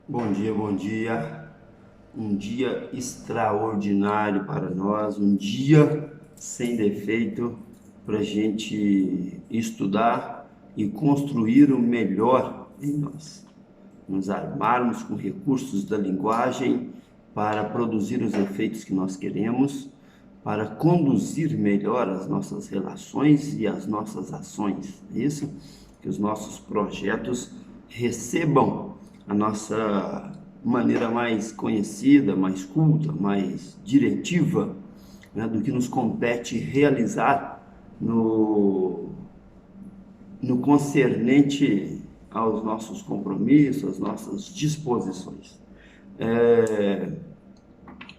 Bom dia, bom dia. Um dia extraordinário para nós, um dia sem defeito para a gente estudar e construir o melhor em nós. Nos armarmos com recursos da linguagem para produzir os efeitos que nós queremos, para conduzir melhor as nossas relações e as nossas ações. É isso? Que os nossos projetos recebam a nossa maneira mais conhecida, mais culta, mais diretiva, né, do que nos compete realizar no concernente aos nossos compromissos, às nossas disposições.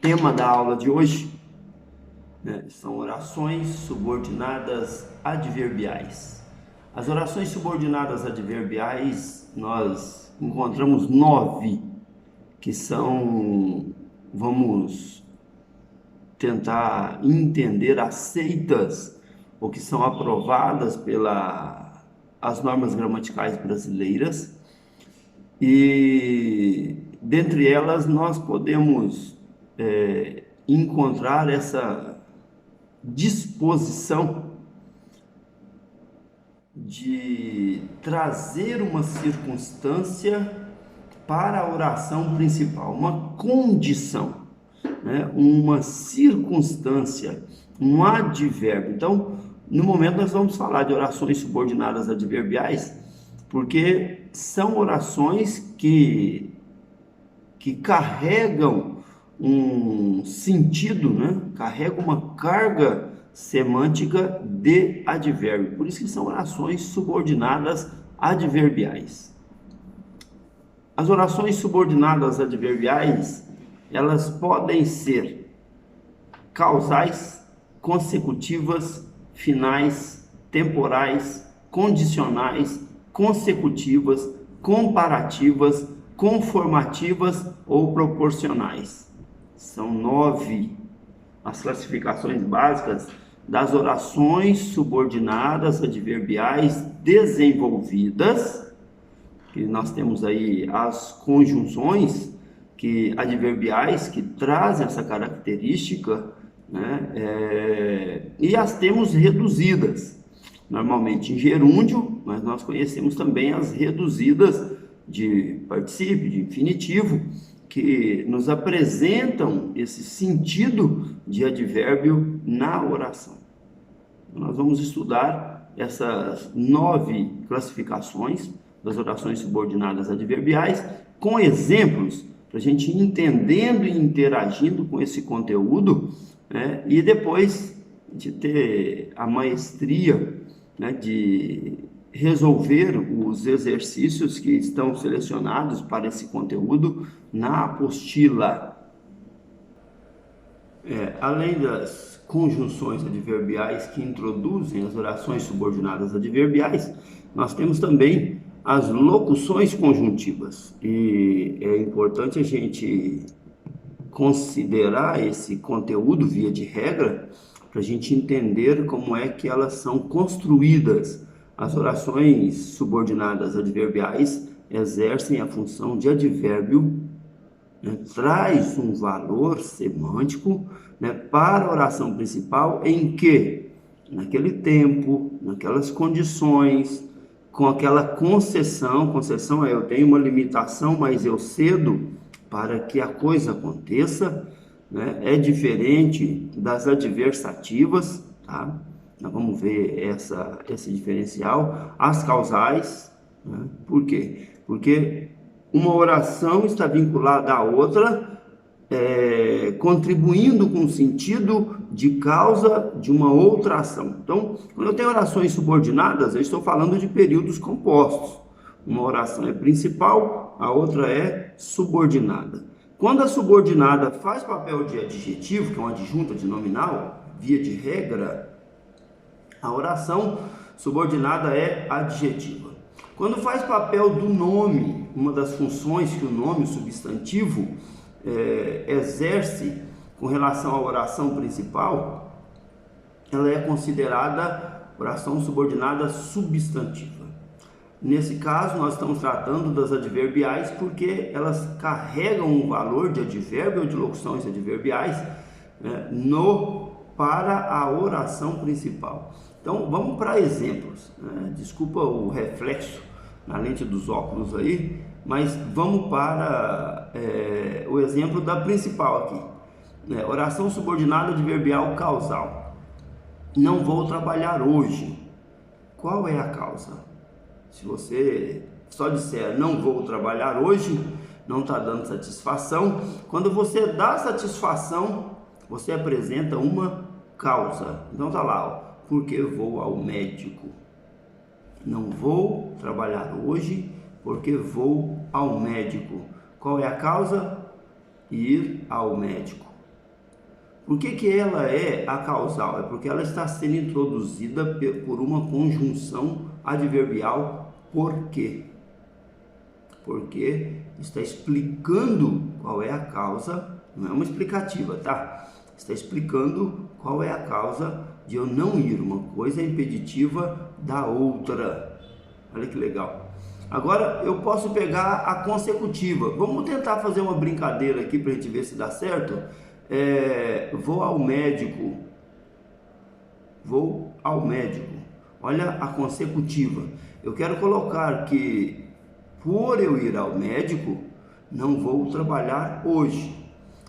Tema da aula de hoje, né, são orações subordinadas adverbiais. As orações subordinadas adverbiais, nós encontramos 9, que são, vamos tentar entender, aceitas ou que são aprovadas pelas normas gramaticais brasileiras, e dentre elas nós podemos encontrar essa disposição de trazer uma circunstância para a oração principal, uma condição, né? Uma circunstância, um advérbio. Então, no momento nós vamos falar de orações subordinadas adverbiais, porque são orações que carregam um sentido, né? Carregam uma carga semântica de advérbio. Por isso que são orações subordinadas adverbiais. As orações subordinadas adverbiais, elas podem ser causais, consecutivas, finais, temporais, condicionais, consecutivas, comparativas, conformativas ou proporcionais. São 9 as classificações básicas das orações subordinadas adverbiais desenvolvidas, que nós temos aí as conjunções adverbiais que trazem essa característica, né? E as temos reduzidas, normalmente em gerúndio, mas nós conhecemos também as reduzidas de particípio, de infinitivo, que nos apresentam esse sentido de advérbio na oração. Nós vamos estudar essas 9 classificações das orações subordinadas adverbiais, com exemplos, para a gente ir entendendo e interagindo com esse conteúdo, né? E depois de ter a maestria, né, de resolver os exercícios que estão selecionados para esse conteúdo na apostila. Além das conjunções adverbiais que introduzem as orações subordinadas adverbiais, nós temos também as locuções conjuntivas. E é importante a gente considerar esse conteúdo, via de regra, para a gente entender como é que elas são construídas. As orações subordinadas adverbiais exercem a função de advérbio, né? Traz um valor semântico, né, para a oração principal, em que, naquele tempo, naquelas condições, com aquela concessão é: eu tenho uma limitação, mas eu cedo para que a coisa aconteça, né? É diferente das adversativas, tá? Nós vamos ver esse diferencial. As causais, né? Por quê? Porque uma oração está vinculada à outra, contribuindo com o sentido de causa de uma outra ação. Então, quando eu tenho orações subordinadas, eu estou falando de períodos compostos. Uma oração é principal, a outra é subordinada. Quando a subordinada faz papel de adjetivo, que é uma adjunta de nominal, via de regra, a oração subordinada é adjetiva. Quando faz papel do nome, uma das funções que o nome, o substantivo, exerce com relação à oração principal, ela é considerada oração subordinada substantiva. Nesse caso, nós estamos tratando das adverbiais porque elas carregam um valor de advérbio ou de locuções adverbiais, né, para a oração principal. Então, vamos para exemplos, né? Desculpa o reflexo na lente dos óculos aí, mas vamos para o exemplo da principal aqui. Oração subordinada adverbial causal. Não vou trabalhar hoje. Qual é a causa? Se você só disser não vou trabalhar hoje, não está dando satisfação. Quando você dá satisfação, você apresenta uma causa. Então tá lá, ó, porque vou ao médico. Não vou trabalhar hoje porque vou ao médico. Qual é a causa? Ir ao médico. Por que ela é a causal? É porque ela está sendo introduzida por uma conjunção adverbial porque. Porque está explicando qual é a causa, não é uma explicativa, tá? Está explicando qual é a causa de eu não ir. Uma coisa é impeditiva da outra. Olha que legal. Agora eu posso pegar a consecutiva. Vamos tentar fazer uma brincadeira aqui para a gente ver se dá certo. Vou ao médico. Vou ao médico. Olha a consecutiva. Eu quero colocar que por eu ir ao médico, não vou trabalhar hoje.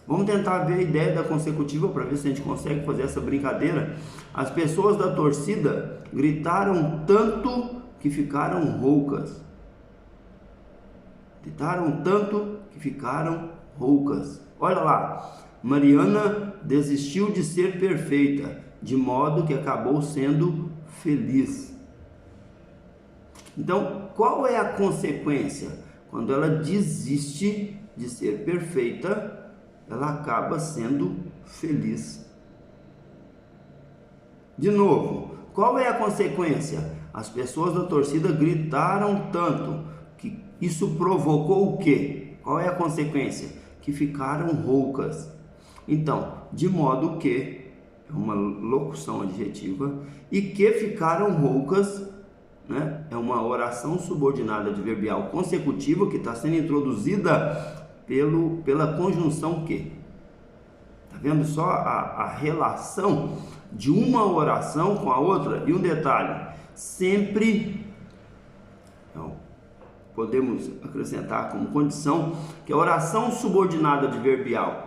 Vamos tentar ver a ideia da consecutiva para ver se a gente consegue fazer essa brincadeira. As pessoas da torcida gritaram tanto que ficaram roucas. Gritaram tanto que ficaram roucas. Olha lá. Mariana desistiu de ser perfeita, de modo que acabou sendo feliz. Então, qual é a consequência? Quando ela desiste de ser perfeita, ela acaba sendo feliz. De novo, qual é a consequência? As pessoas da torcida gritaram tanto que isso provocou o quê? Qual é a consequência? Que ficaram roucas. Então, de modo que, é uma locução adjetiva, e que ficaram roucas, né? É uma oração subordinada adverbial consecutiva que está sendo introduzida pela conjunção que. Está vendo só a relação de uma oração com a outra? E um detalhe, sempre podemos acrescentar como condição que a oração subordinada adverbial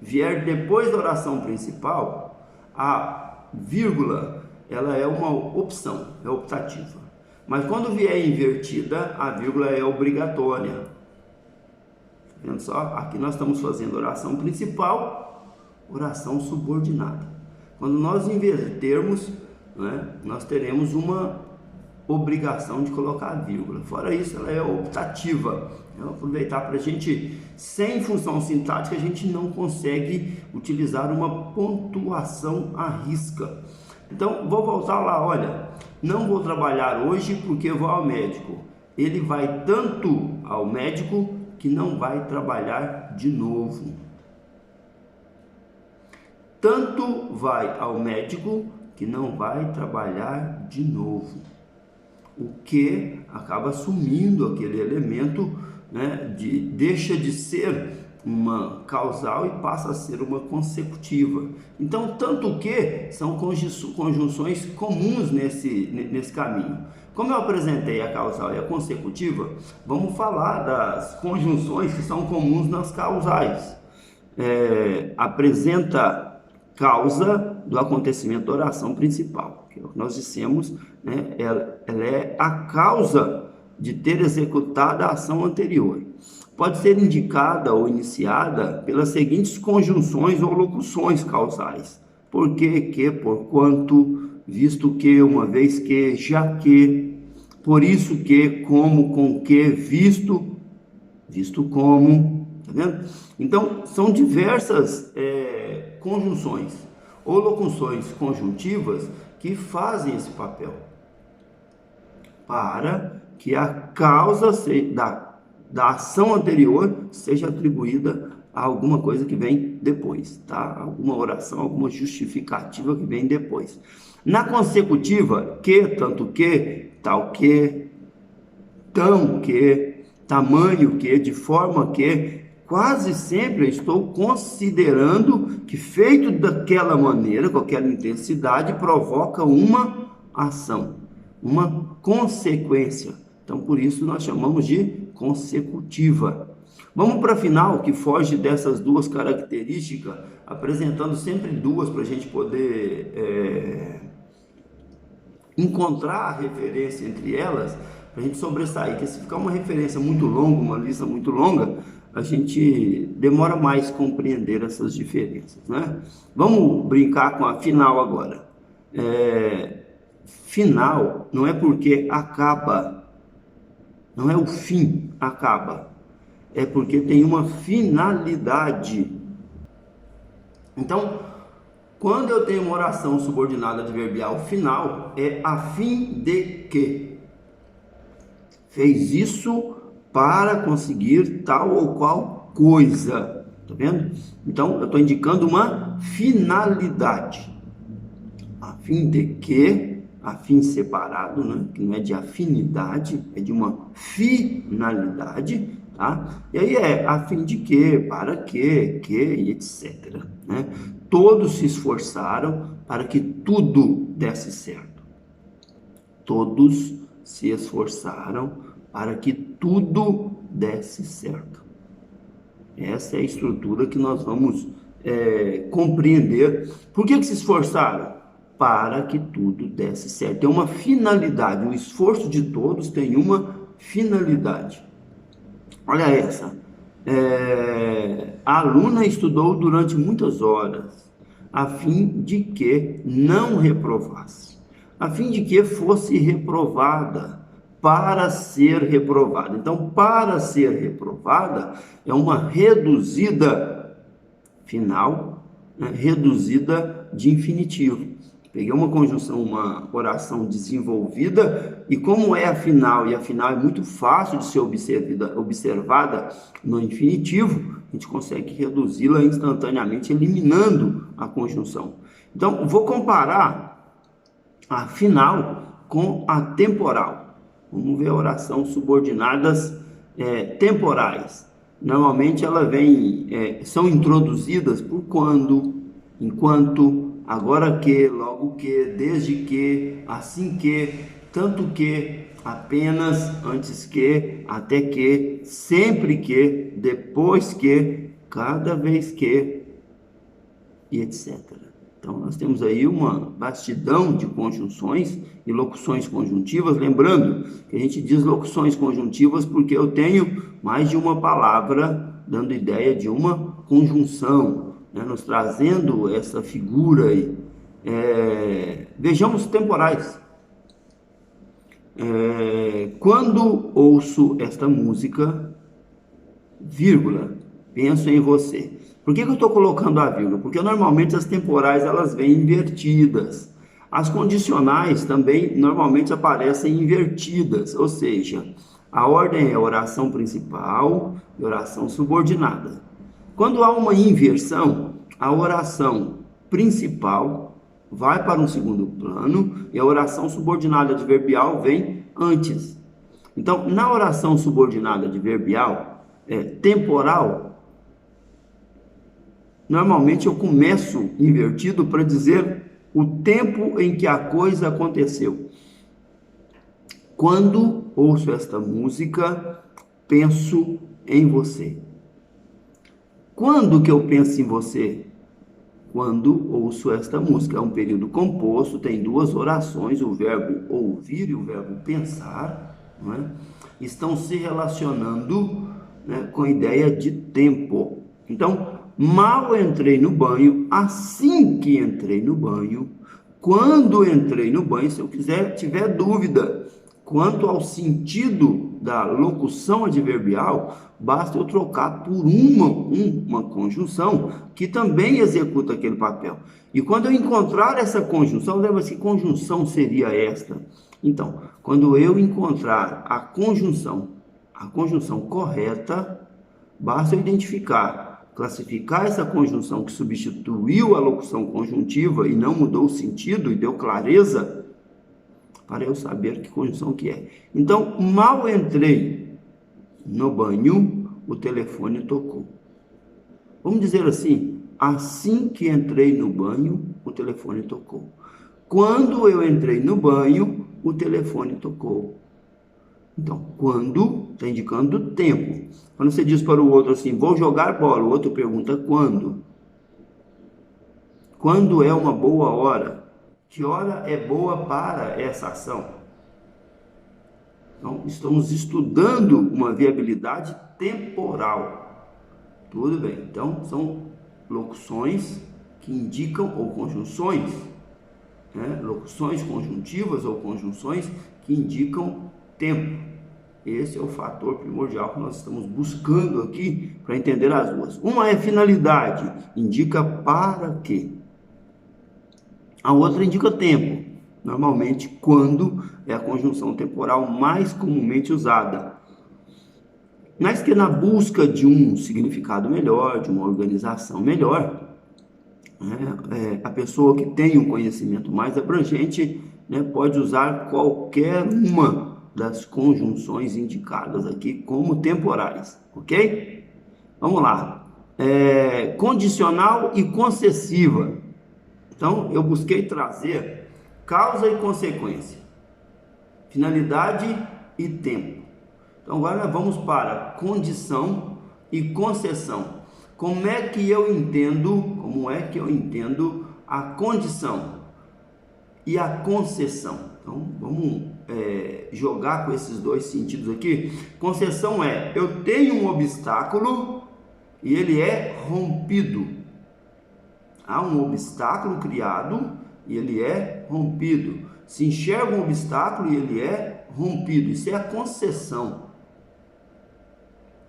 vier depois da oração principal, a vírgula, ela é uma opção, é optativa. Mas quando vier invertida, a vírgula é obrigatória. Tá vendo só? Aqui nós estamos fazendo oração principal, oração subordinada. Quando nós invertermos, né, nós teremos uma obrigação de colocar a vírgula. Fora isso, ela é optativa. Eu vou aproveitar para a gente, sem função sintática, a gente não consegue utilizar uma pontuação à risca. Então, vou voltar lá, olha, não vou trabalhar hoje porque vou ao médico. Ele vai tanto ao médico que não vai trabalhar de novo. Tanto vai ao médico que não vai trabalhar de novo. O que acaba assumindo aquele elemento, né, deixa de ser uma causal e passa a ser uma consecutiva. Então, tanto que são conjunções comuns nesse caminho. Como eu apresentei a causal e a consecutiva, vamos falar das conjunções que são comuns nas causais. Apresenta causa do acontecimento da oração principal, que é o que nós dissemos, né? Ela é a causa de ter executado a ação anterior. Pode ser indicada ou iniciada pelas seguintes conjunções ou locuções causais: porque, que, por quanto, visto que, uma vez que, já que, por isso que, como, com que, visto como. Tá vendo? Então, são diversas conjunções ou locuções conjuntivas que fazem esse papel para que a causa da ação anterior seja atribuída a alguma coisa que vem depois, tá? Alguma oração, alguma justificativa que vem depois. Na consecutiva, que, tanto que, tal que, tão que, tamanho que, de forma que, quase sempre eu estou considerando que feito daquela maneira, com aquela intensidade, provoca uma ação, uma consequência. Então, por isso nós chamamos de consecutiva. Vamos para a final, que foge dessas duas características, apresentando sempre duas para a gente poder encontrar a referência entre elas, para a gente sobressair, porque se ficar uma referência muito longa, uma lista muito longa, a gente demora mais compreender essas diferenças, né? Vamos brincar com a final agora. Final não é porque acaba, não é o fim acaba, é porque tem uma finalidade. Então, quando eu tenho uma oração subordinada adverbial final, é a fim de que. Fez isso para conseguir tal ou qual coisa. Tá vendo? Então, eu estou indicando uma finalidade. A fim de que, a fim separado, né? Que não é de afinidade, é de uma finalidade, tá? E aí é a fim de que, para que, e etc, né? Todos se esforçaram para que tudo desse certo. Todos se esforçaram para que tudo desse certo. Essa é a estrutura que nós vamos compreender. Por que se esforçaram? Para que tudo desse certo. Tem uma finalidade. O esforço de todos tem uma finalidade. Olha essa. A aluna estudou durante muitas horas, a fim de que não reprovasse, a fim de que fosse reprovada, para ser reprovada. Então, para ser reprovada é uma reduzida final, né? Reduzida de infinitivo. Peguei uma conjunção, uma oração desenvolvida, e como é a final, e a final é muito fácil de ser observada no infinitivo, a gente consegue reduzi-la instantaneamente, eliminando a conjunção. Então, vou comparar a final com a temporal. Vamos ver a oração subordinadas temporais. Normalmente ela são introduzidas por quando, enquanto, agora que, logo que, desde que, assim que, tanto que, apenas, antes que, até que, sempre que, depois que, cada vez que, e etc. Então, nós temos aí uma vastidão de conjunções e locuções conjuntivas. Lembrando que a gente diz locuções conjuntivas porque eu tenho mais de uma palavra dando ideia de uma conjunção, né? Nos trazendo essa figura aí. Vejamos temporais. Quando ouço esta música, vírgula, penso em você. Por que eu estou colocando a vírgula? Porque normalmente as temporais elas vêm invertidas. As condicionais também normalmente aparecem invertidas, ou seja, a ordem é oração principal e oração subordinada. Quando há uma inversão, a oração principal vai para um segundo plano e a oração subordinada adverbial vem antes. Então, na oração subordinada adverbial temporal, normalmente eu começo invertido para dizer o tempo em que a coisa aconteceu. Quando ouço esta música, penso em você. Quando que eu penso em você? Quando ouço esta música. É um período composto, tem duas orações, o verbo ouvir e o verbo pensar, não é? Estão se relacionando, né, com a ideia de tempo. Então, mal entrei no banho, assim que entrei no banho, quando entrei no banho, se eu tiver dúvida quanto ao sentido da locução adverbial, basta eu trocar por uma conjunção que também executa aquele papel. E quando eu encontrar essa conjunção, lembra-se que conjunção seria esta? Então, quando eu encontrar a conjunção correta, basta eu identificar, classificar essa conjunção que substituiu a locução conjuntiva e não mudou o sentido e deu clareza, para eu saber que conjunção que é. Então, mal entrei no banho, o telefone tocou. Vamos dizer assim que entrei no banho, o telefone tocou. Quando eu entrei no banho, o telefone tocou. Então, quando está indicando tempo. Quando você diz para o outro assim, vou jogar bola, o outro pergunta quando. Quando é uma boa hora? Que hora é boa para essa ação? Então, estamos estudando uma viabilidade temporal. Tudo bem. Então, são locuções que indicam, ou conjunções, né? Locuções conjuntivas ou conjunções que indicam tempo. Esse é o fator primordial que nós estamos buscando aqui para entender as duas. Uma é finalidade, indica para quê. A outra indica tempo, normalmente quando é a conjunção temporal mais comumente usada. Mas que na busca de um significado melhor, de uma organização melhor, a pessoa que tem um conhecimento mais abrangente, né, pode usar qualquer uma das conjunções indicadas aqui como temporais, ok? Vamos lá. Condicional e concessiva. Então, eu busquei trazer causa e consequência, finalidade e tempo. Então, agora nós vamos para condição e concessão. Como é que eu entendo a condição e a concessão? Então, vamos jogar com esses dois sentidos aqui. Concessão é, eu tenho um obstáculo e ele é rompido. Há um obstáculo criado e ele é rompido. Se enxerga um obstáculo e ele é rompido. Isso é a concessão.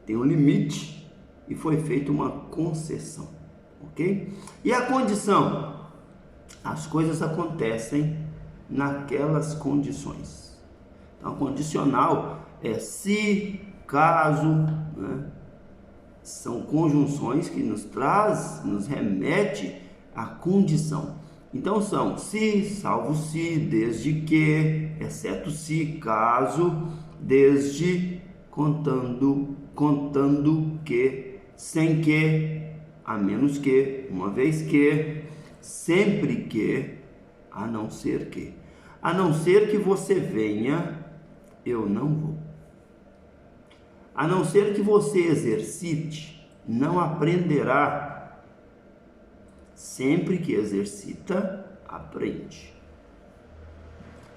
Tem um limite e foi feita uma concessão, ok? E a condição? As coisas acontecem naquelas condições. Então, condicional é se, caso, né? São conjunções que nos remete à condição. Então são se, salvo se, desde que, exceto se, caso, desde, contando que, sem que, a menos que, uma vez que, sempre que, a não ser que. A não ser que você venha, eu não vou. A não ser que você exercite, não aprenderá. Sempre que exercita, aprende.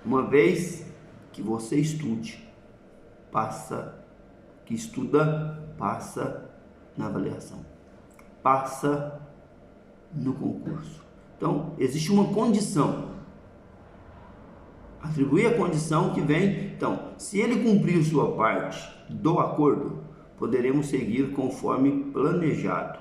Uma vez que você estude, passa na avaliação, passa no concurso. Então, existe uma condição. Atribuir a condição que vem. Então, se ele cumprir sua parte do acordo, poderemos seguir conforme planejado.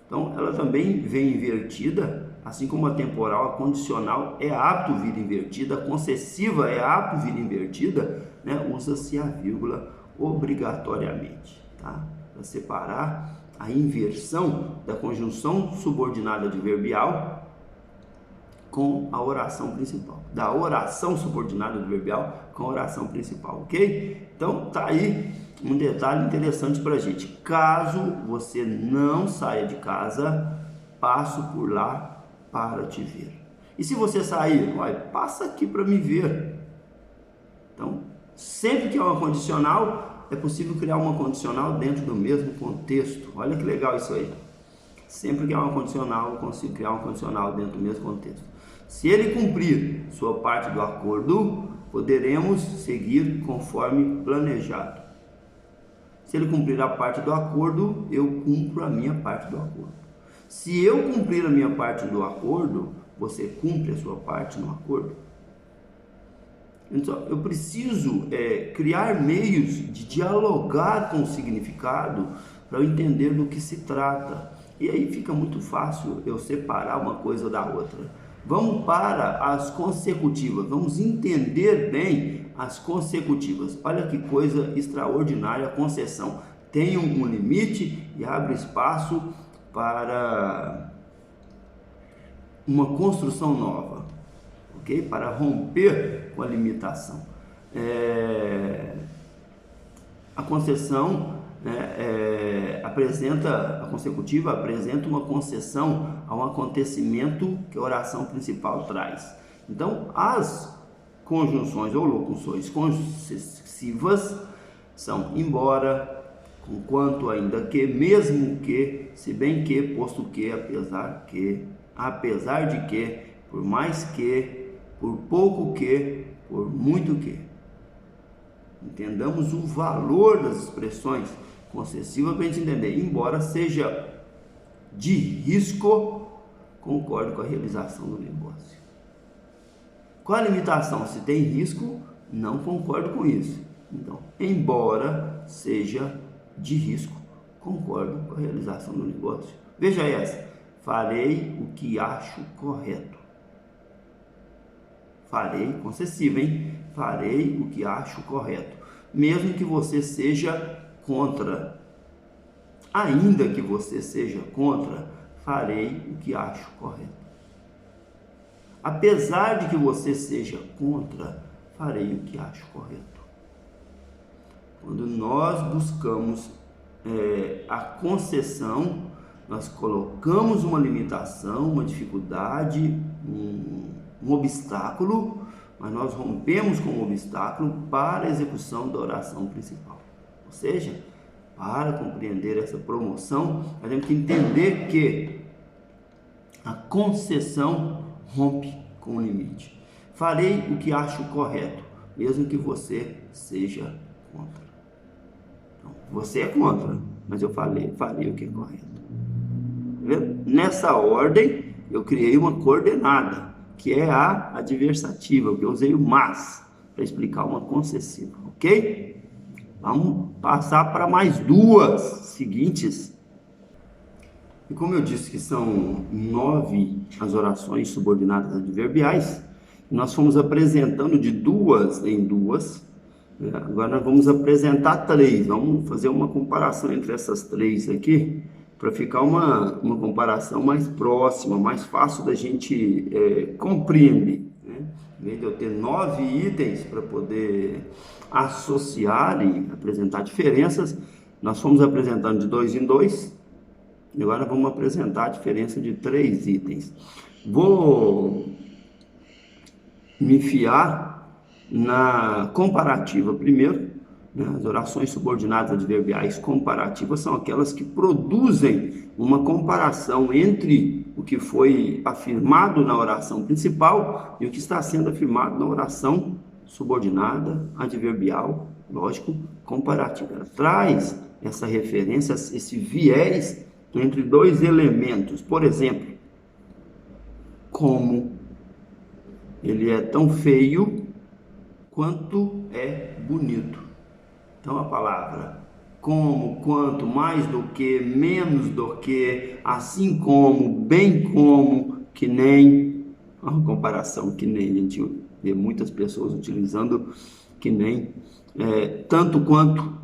Então, ela também vem invertida, assim como a temporal, a condicional é apto vir invertida, a concessiva é apto vir invertida, né? Usa-se a vírgula obrigatoriamente, tá? Para separar a inversão da conjunção subordinada adverbial com a oração principal, da oração subordinada adverbial com a oração principal, ok? Então, tá aí um detalhe interessante para a gente. Caso você não saia de casa, passo por lá para te ver. E se você sair, passa aqui para me ver. Então, sempre que é uma condicional, é possível criar uma condicional dentro do mesmo contexto. Olha que legal isso aí. Sempre que é uma condicional, eu consigo criar uma condicional dentro do mesmo contexto. Se ele cumprir sua parte do acordo, poderemos seguir conforme planejado. Se ele cumprir a parte do acordo, eu cumpro a minha parte do acordo. Se eu cumprir a minha parte do acordo, você cumpre a sua parte no acordo. Então, eu preciso criar meios de dialogar com o significado para eu entender do que se trata. E aí fica muito fácil eu separar uma coisa da outra. Vamos para as consecutivas, vamos entender bem as consecutivas. Olha que coisa extraordinária a concessão. Tem um limite e abre espaço para uma construção nova, ok? Para romper com a limitação. A concessão a consecutiva apresenta uma concessão a um acontecimento que a oração principal traz. Então, as conjunções ou locuções concessivas são embora, conquanto, ainda que, mesmo que, se bem que, posto que, apesar de que, por mais que, por pouco que, por muito que. Entendamos o valor das expressões concessivas para a gente entender. Embora seja de risco, concordo com a realização do negócio. Qual a limitação? Se tem risco, não concordo com isso. Então, embora seja de risco, concordo com a realização do negócio. Veja essa. Farei o que acho correto. Farei, concessivo, hein? Farei o que acho correto. Mesmo que você seja contra. Ainda que você seja contra, farei o que acho correto. Apesar de que você seja contra, farei o que acho correto. Quando nós buscamos a concessão, nós colocamos uma limitação, uma dificuldade, um obstáculo, mas nós rompemos com o obstáculo para a execução da oração principal. Ou seja, para compreender essa promoção, nós temos que entender que a concessão rompe com o limite. Farei o que acho correto, mesmo que você seja contra. Então, você é contra, mas eu farei o que é correto. Tá vendo? Nessa ordem, eu criei uma coordenada, que é a adversativa, porque eu usei o mas para explicar uma concessiva, ok? Vamos passar para mais duas seguintes. E como eu disse que são 9 as orações subordinadas adverbiais, nós fomos apresentando de 2 em 2. Agora nós vamos apresentar 3. Vamos fazer uma comparação entre essas 3 aqui, para ficar uma comparação mais próxima, mais fácil da gente compreender. Né? Em vez de eu ter 9 itens para poder associar e apresentar diferenças, nós fomos apresentando de 2 em 2. E agora vamos apresentar a diferença de 3 itens. Vou me enfiar na comparativa primeiro. As orações subordinadas adverbiais comparativas são aquelas que produzem uma comparação entre o que foi afirmado na oração principal e o que está sendo afirmado na oração subordinada adverbial, lógico, comparativa. Ela traz essa referência, esse viés entre 2 elementos. Por exemplo, como ele é tão feio quanto é bonito. Então a palavra como, quanto, mais do que, menos do que, assim como, bem como, que nem. Uma comparação que nem, a gente vê muitas pessoas utilizando que nem, tanto quanto,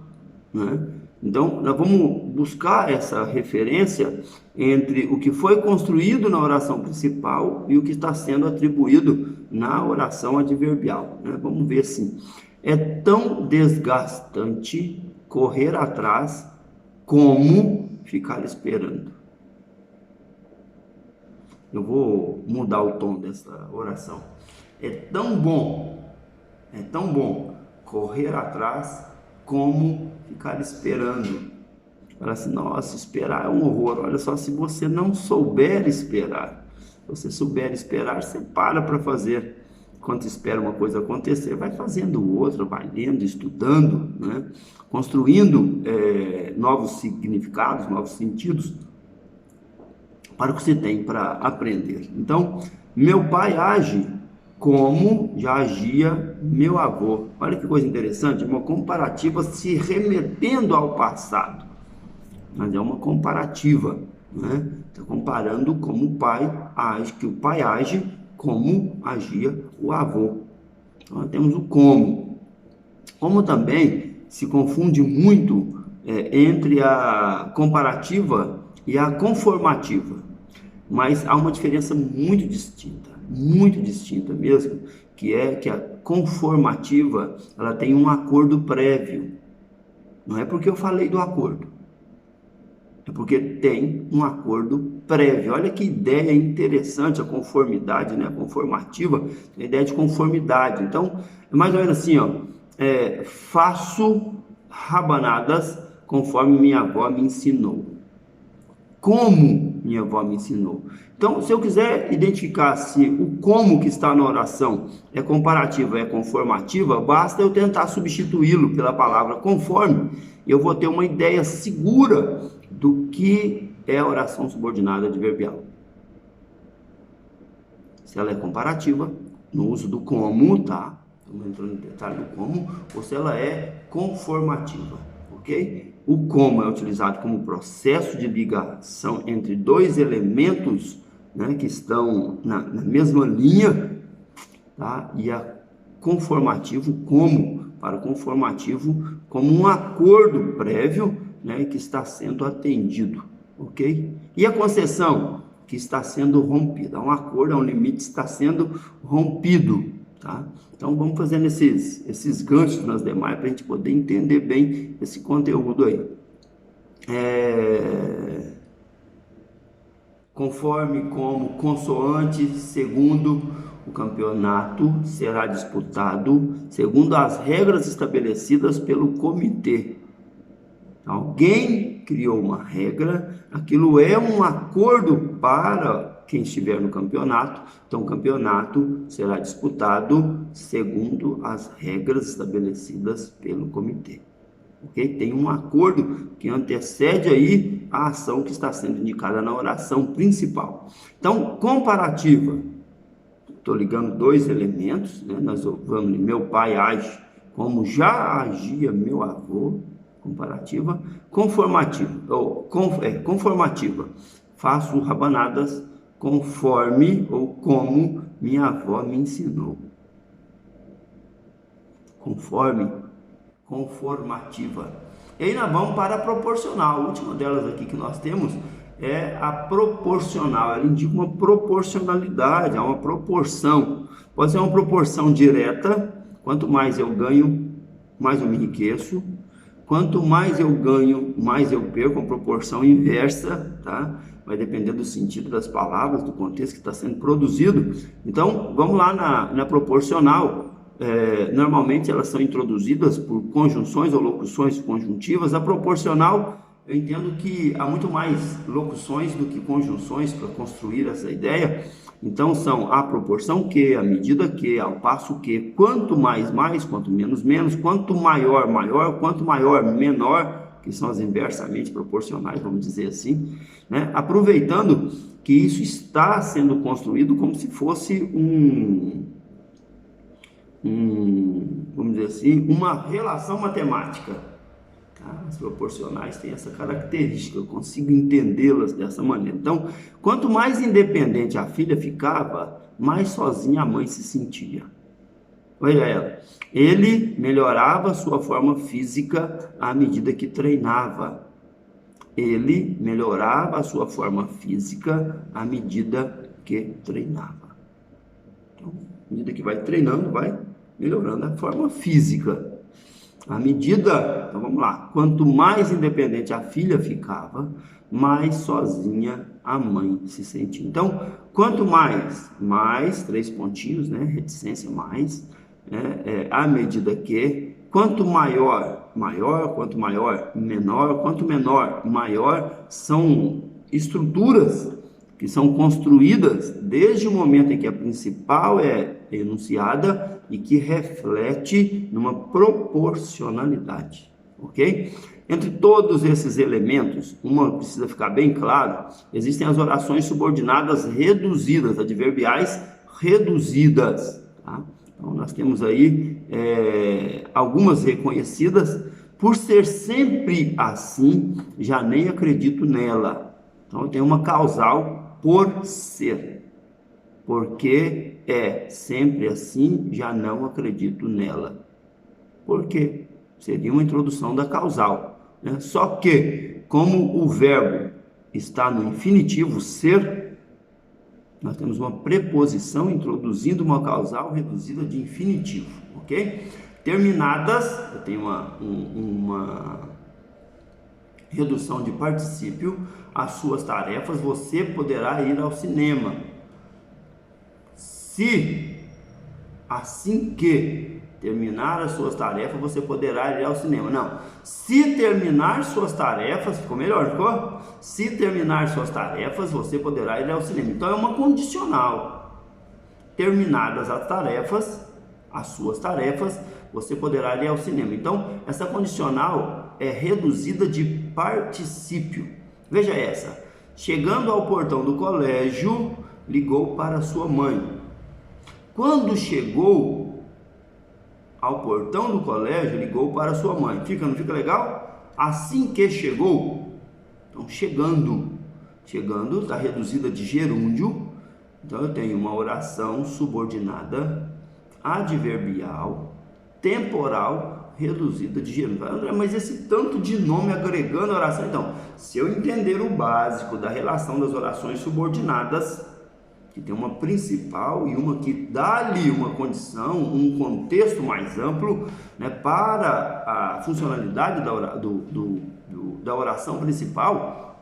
né? Então nós vamos buscar essa referência entre o que foi construído na oração principal e o que está sendo atribuído na oração adverbial, né? Vamos ver assim. É tão desgastante correr atrás como ficar esperando. Eu vou mudar o tom dessa oração. É tão bom correr atrás como ficar esperando. Fala assim, nossa, esperar é um horror. Olha só, se você não souber esperar, se você souber esperar, você para fazer. Enquanto espera uma coisa acontecer, vai fazendo outra, vai lendo, estudando, né? Construindo novos significados, novos sentidos para o que você tem para aprender. Então, meu pai age como já agia meu avô. Olha que coisa interessante, uma comparativa se remetendo ao passado. Mas é uma comparativa, né? Está comparando como o pai age, que o pai age como agia o avô. Então, nós temos o como. Como também se confunde muito entre a comparativa e a conformativa. Mas há uma diferença muito distinta. muito distinta mesmo, que é que a conformativa, ela tem um acordo prévio. Não é porque eu falei do acordo, é porque tem um acordo prévio. Olha que ideia interessante a conformidade, né? A conformativa, a ideia de conformidade. Então, é mais ou menos assim, ó, faço rabanadas conforme minha avó me ensinou. Como minha avó me ensinou. Então, se eu quiser identificar se o como que está na oração é comparativo, é conformativa, basta eu tentar substituí-lo pela palavra conforme, e eu vou ter uma ideia segura do que é a oração subordinada adverbial. Se ela é comparativa, no uso do como, tá? Estamos entrando no detalhe do como, ou se ela é conformativa, ok? O como é utilizado como processo de ligação entre dois elementos, né, que estão na mesma linha, tá? E a conformativo como, para o conformativo, como um acordo prévio, né, que está sendo atendido, ok? E a concessão, que está sendo rompida. Um acordo, um limite está sendo rompido, tá? Então vamos fazendo esses ganchos nas demais para a gente poder entender bem esse conteúdo aí. Conforme, como, consoante, segundo o campeonato será disputado segundo as regras estabelecidas pelo comitê. Alguém criou uma regra, aquilo é um acordo para quem estiver no campeonato, então o campeonato será disputado segundo as regras estabelecidas pelo comitê. Okay? Tem um acordo que antecede aí a ação que está sendo indicada na oração principal. Então, comparativa, estou ligando dois elementos, né? Nós vamos, meu pai age como já agia meu avô, comparativa, conformativa, conformativa, faço rabanadas conforme ou como minha avó me ensinou. Conforme, conformativa. E aí nós vamos para a proporcional. A última delas aqui que nós temos é a proporcional. Ela indica uma proporcionalidade, uma proporção. Pode ser uma proporção direta. Quanto mais eu ganho, mais eu me enriqueço. Quanto mais eu ganho, mais eu perco. Uma proporção inversa, tá? Vai depender do sentido das palavras, do contexto que está sendo produzido. Então, vamos lá na proporcional. Normalmente elas são introduzidas por conjunções ou locuções conjuntivas. A proporcional, eu entendo que há muito mais locuções do que conjunções para construir essa ideia. Então são a proporção que, a medida que, ao passo que, quanto mais, mais, quanto menos, menos, quanto maior, maior, quanto maior, menor, que são as inversamente proporcionais, vamos dizer assim, né? Aproveitando que isso está sendo construído como se fosse vamos dizer assim, uma relação matemática. Tá? As proporcionais têm essa característica, eu consigo entendê-las dessa maneira. Então, quanto mais independente a filha ficava, mais sozinha a mãe se sentia. Olha ela, ele melhorava a sua forma física à medida que treinava. Ele melhorava a sua forma física à medida que treinava. Então, à medida que vai treinando, vai melhorando a forma física. À medida, então vamos lá, quanto mais independente a filha ficava, mais sozinha a mãe se sentia. Então, quanto mais 3 pontinhos, né, reticência mais, à medida que, quanto maior, maior, quanto maior, menor, quanto menor, maior, são estruturas que são construídas desde o momento em que a principal é enunciada e que reflete numa proporcionalidade, ok? Entre todos esses elementos, uma precisa ficar bem claro, existem as orações subordinadas reduzidas, adverbiais reduzidas, tá? Então nós temos aí algumas reconhecidas. Por ser sempre assim, já nem acredito nela. Então tem uma causal por ser. Porque é sempre assim, já não acredito nela. Por quê? Seria uma introdução da causal, né? Só que, como o verbo está no infinitivo ser, nós temos uma preposição introduzindo uma causal reduzida de infinitivo, ok? Terminadas, eu tenho uma redução de particípio, as suas tarefas, você poderá ir ao cinema. Se assim que terminar as suas tarefas, você poderá ir ao cinema. Não. Se terminar suas tarefas, ficou melhor, ficou? Se terminar suas tarefas, você poderá ir ao cinema. Então é uma condicional. Terminadas as tarefas, as suas tarefas, você poderá ir ao cinema. Então, essa condicional é reduzida de particípio. Veja essa. Chegando ao portão do colégio, ligou para sua mãe. Quando chegou ao portão do colégio, ligou para sua mãe. Não fica legal? Assim que chegou. Então, chegando está reduzida de gerúndio. Então, eu tenho uma oração subordinada, adverbial, temporal, reduzida de gerúndio. André, mas esse tanto de nome agregando a oração. Então, se eu entender o básico da relação das orações subordinadas, que tem uma principal e uma que dá ali uma condição, um contexto mais amplo, né, para a funcionalidade da oração principal,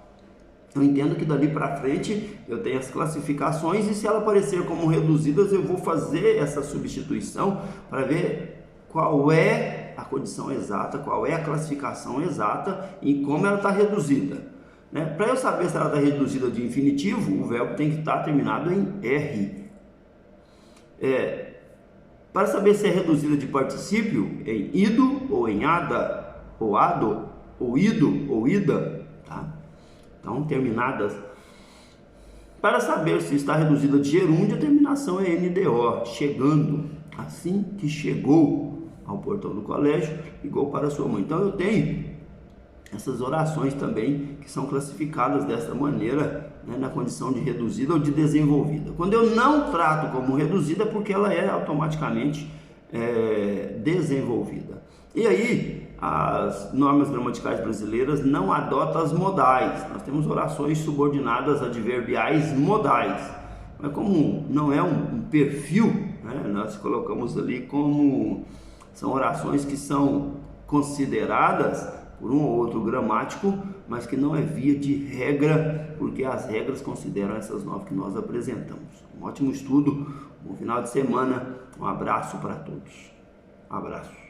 eu entendo que dali para frente eu tenho as classificações e se ela aparecer como reduzidas, eu vou fazer essa substituição para ver qual é a condição exata, qual é a classificação exata e como ela está reduzida. Né? Para eu saber se ela está reduzida de infinitivo, o verbo tem que estar terminado em R. Para saber se é reduzida de particípio, em ido ou em ada, ou ado, ou ido ou ida. Tá? Então, terminadas. Para saber se está reduzida de gerúndio, a terminação é NDO, chegando. Assim que chegou ao portão do colégio, ligou para sua mãe. Então, eu tenho essas orações também que são classificadas dessa maneira, né, na condição de reduzida ou de desenvolvida. Quando eu não trato como reduzida, porque ela é automaticamente desenvolvida. E aí, as normas gramaticais brasileiras não adotam as modais. Nós temos orações subordinadas adverbiais modais. Mas como não é um perfil, né, nós colocamos ali como são orações que são consideradas por um ou outro gramático, mas que não é via de regra, porque as regras consideram essas 9 que nós apresentamos. Um ótimo estudo, bom final de semana, um abraço para todos. Um abraço.